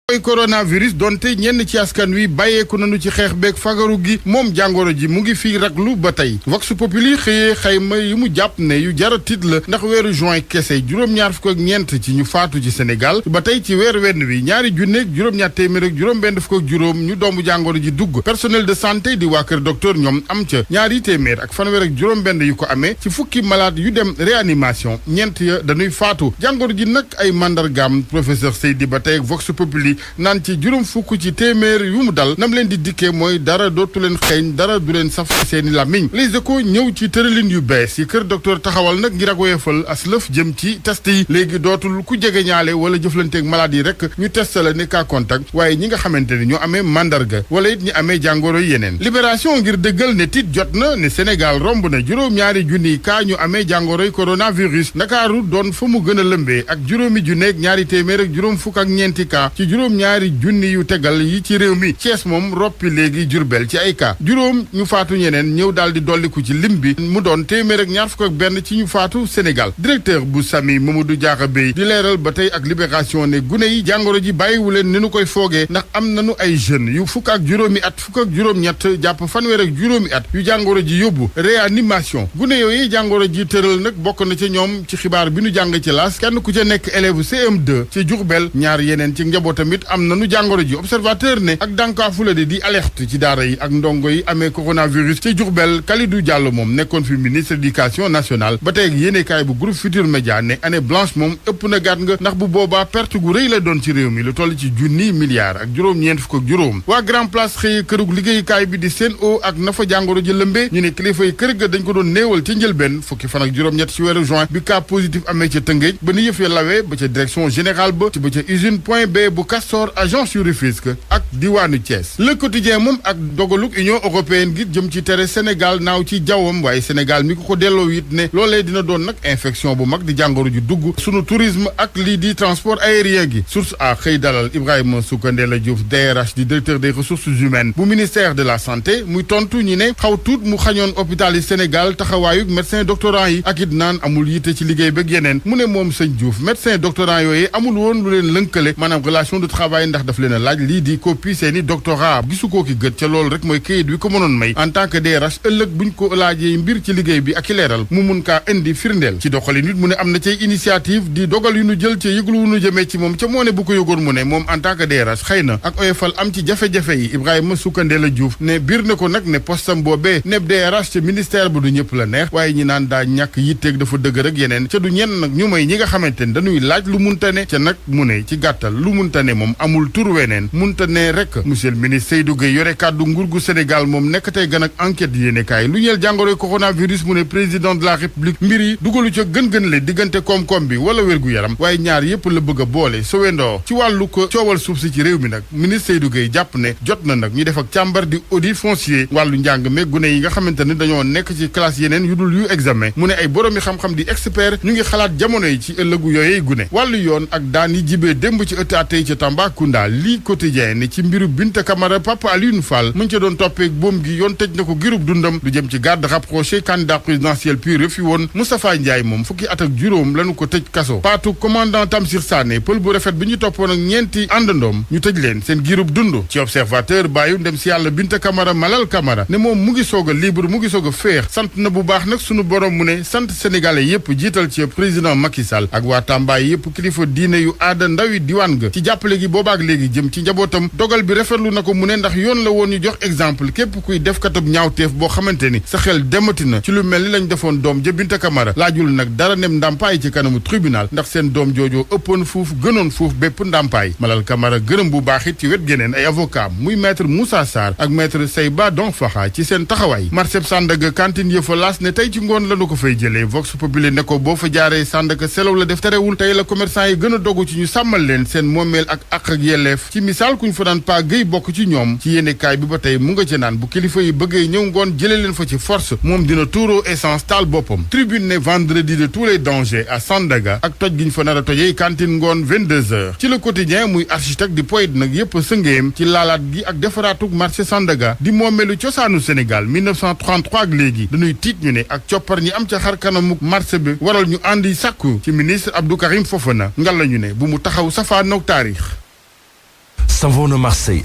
mooy coronavirus donte ñenn ci askan wi bàyyeeku nañu ci xeex beeg fagaru gi moom jàngoro ji mu ngi fii raglu ba tey Vox Populi xëyee xayma yi mu jàpp ne yu jara tiit la ndax weeru juin kese juróom-ñaar fukk ak ñeent ci ñu faatu ci Sénégal ba tey ci weer wenn wi ñaari junneeg juróom-ñaar téeméer ak juróom-benn fukk ak juróom ñu doomu jàngoro ji dugg personnel de santé di waa kër docteur ñoom am ca ñaari téeméer ak fanweer ak juróom-benn yu ko amee ci fukki malade yu dem réanimation ñeent ya dañuy faatu jàngoro ji nag ay mandargaam professeur Seydi ba tey ak Vox Populi naan ci juróom fukk ci téeméer yu mu dal nam leen di dikkee mooy dara dootu leen xeeñ dara du leen saf seeni làmmiñ Les Échos ñëw ci tëralin yu bees yi kër docteur taxawal nag ngir ak woyefal aslëf jëm ci test yi léegi dootul ku jege ñaale wala jëflanteeg malade yi rek ñu test la ne cas contact waaye ñi nga xamante ni ñoo amee mandarga wala it ñi amee jàngoro yeneen Libération ngir dëggal ne tiit jot na ne Sénégal romb na juróom-ñaari junniy cas ñu amee jàngoroy coronavirus Ndakaaru doon fa mu gën a lëmbee ak juróomi junneeg ñaari téeméer ak juróom fukk ak ñeenti cas ci juróom-ñaari junni yu tegal yi ci réew mi Thiès moom roppi léegi Jurbel ci ay cas juróom ñu faatu ñeneen ñëw daal di dolliku ci lim bi mu doon téeméer ak ñaar fukk ak benn ci ñu faatu Sénégal directeur bu SAMI Mamadou Diakha Bey di leeral ba tey ak Libération ne gune yi jàngoro ji bàyyiwu leen ni nu koy foogee ndax am nañu ay jeunes yu fukk ak juróomi at fukk ak juróom-ñett jàpp fanweer ak juróomi at yu jàngoro ji yóbbu réanimation gune yooyu jàngoro ji tëral nag bokk na ca ñoom ci xibaar bi nu jàng ci laas kenn ku ca nekk élève CM2 ci Diourbel ñaar yeneen ci njaboot tamit am nanu jàngoro ji observateur ne ak dànkaafula de di alerte ci daara yi ak ndongo yi amee coronavirus ci Diourbel Kalidou Diallo moom nekkoon fi ministre éducation nationale ba tey yéenekaay bu groupe Futurs Médias ne année blanche moom ëpp na gàtt nga ndax bu boobaa perte gu rëy la doon ci réew mi lu toll ci junni milliards ak juróom-ñeent fukk ak juróom waa Grand Place xëy kërug liggéeyukaay bi di Sen'Eau ak na fa jàngoro ji lëmbee ñu ne kilifa yi kër ga dañ ko doon néewal ca njëlbeen fukki fan ak juróom-ñett ci weeru juin bi cas positif amee ca Tëngéej ba ni yëf ya lawee ba ca direction générale ba ci ba ca usine Point B bu Castor agence yu Rufisque ak diwaanu Thiès Le Quotidien moom ak dogaluk Union européenne gi jëm ci tere Sénégal naaw ci jawwam waaye Sénégal mi ko delloo it ne loolee dina doon nag infection bu mag di jàngoro ju dugg sunu tourisme ak lii di transport aérien gi source a xëy dalal Ibrahima Soukandela Diouf DRH di directeur des ressources humaines bu ministère de la santé muy tontu ñi ne xaw tuut mu xañoon hôpital yi Sénégal taxawaayuk médecin doctorant yi ak it naan amul yitte ci liggéey bëgg yeneen mu ne moom sëñ Diouf médecin doctorant yooyu amul woon lu leen lënkale maanaam relation de travail ndax daf leen a laaj lii di copie seeni doctorat gisu koo ki gët ca loolu rek mooy këyit wi ko mënoon may en tant que DRH ëllëg buñ ko laajee mbir ci liggéey bi ak i leeral mu mun kaa indi firndeel ci doxali nit mu ne am na cay initiative di dogal yu nu jël ca yëglu wu nu jëmee ci moom ca moo ne bu ko yëgoon mu ne moom en tant que DRH xëy na ak oyofal am ci jafe-jafe yi Ibrahima Soukandela Diouf ne biir na ko nag ne postam boobee neb DRH ca ministère bu du ñëpp la neex waaye ñi naan daa ñàkk yitteeg dafa dëgg rek yeneen ca du ñenn nag ñu may ñi nga xamante ne dañuy laaj lu muntane ca nag mu ne ci gàttal lu muntane moom amul tur weneen muntane rek monsieur le ministre Seydou Gueye yore kàddu nguur gu Sénégal moom nekk tey gan ak enquête yéene kaay lu ñeel jàngoroy coronavirus mu ne président de la république mbir yi dugalu ca gën-gën le diggante koom-koom bi wala wér gu yaram waaye ñaar yépp la bëgg a boole sowendoo ci wàllu ko coowal suuf si ci réew mi nag ministre Seydou Gueye jàpp ne jot na nag ñu def ak càmbar di audit foncier wàllu njàng me gune yi nga xamante ne dañoo nekk ci classe yeneen yu dul yu examen mu ne ay boroomi xam-xam di expert ñu ngi xalaat jamono yi ci ëllëgu yooyey gune wàllu yoon ak daan yi jibee démb ci ëtt àtte yi ca Tambacounda lii quotidien ne ci mbiru Binta Camara Papa Alioune Fall muñ ca doon toppeeg boom gi yoon tëj na ko girub dundam lu jëm ci garde rapproché candidat présidentiel puis refi woon Moustapha Ndiaye moom fukki at ak juróom lañu ko tëj kaso paatu commandant Tamsir Sané pël bu rafet bi ñu toppoon ak ñeenti àndandoom ñu tëj leen seen girub dund ci observateur bàyyu ndem si yàlla Binta Camara Malal Camara ne moom mu ngi soog a libre mu ngi soog a féex sant na bu baax nag sunu borom mu ne sant sénégalais yépp jiital ci président Macky Sall ak waa Tamba yépp kilifa diine yu aada ndawi diwaan ga ci jàppale gi boobaak léegi jëm ci njabootam dogal bi rafetlu na ko mu ne ndax yoon la woon ñu jox exemple képp kuy def katab ñaawteef boo xamante ni sa xel demati na ci lu mel ni lañ defoon doom ja Binta Camara laajul nag dara nem ndàmpaay ci kanamu tribunal ndax seen doom joojoo ëppoon fuuf gënoon fuuf bépp ndàmpaay Malal Camara gërëm bu baax it ci wet geneen ay avocat muy maître Moussa Sarr ak maître Seyba Donfaxa ci seen taxawaay marché Sandaga cantine yëfa laas ne tey ci ngoon lañu ko fay jëlee Vox Populi ne ko boo fa jaaree Sandaga selaw la def terewul tey la commerçant yi gën a dogu ci ñu sàmmal leen seen moomeel ak ak yelleef ci misaal kuñ fa daan pa gëy bokk ci ñoom ci yéenekaay bi ba tey mu nga ca naan bu kilifa yi bëggee ñëw ngoon jëlee leen fa ci force moom dina tuuroo essence taal boppam tribune ne vendredi de tous les dangers à Sandaga ak toj giñ fa nar a tojee cantine ngoon 22h ci le quotidien muy architecte di poète nag yépp sëngéem ci laalaat gi ak defaraatug marché Sandaga di moomeelu cosaanu Sénégal 1933 ak léegi dañuy tiit ñu ne ak coppar ñi am ca xar kanamuk marché bi waral ñu àndi sàkku ci ministre Abdou Karim Fofana ngal la ñu ne bu mu taxaw safaanoog taarix savon de Marseille.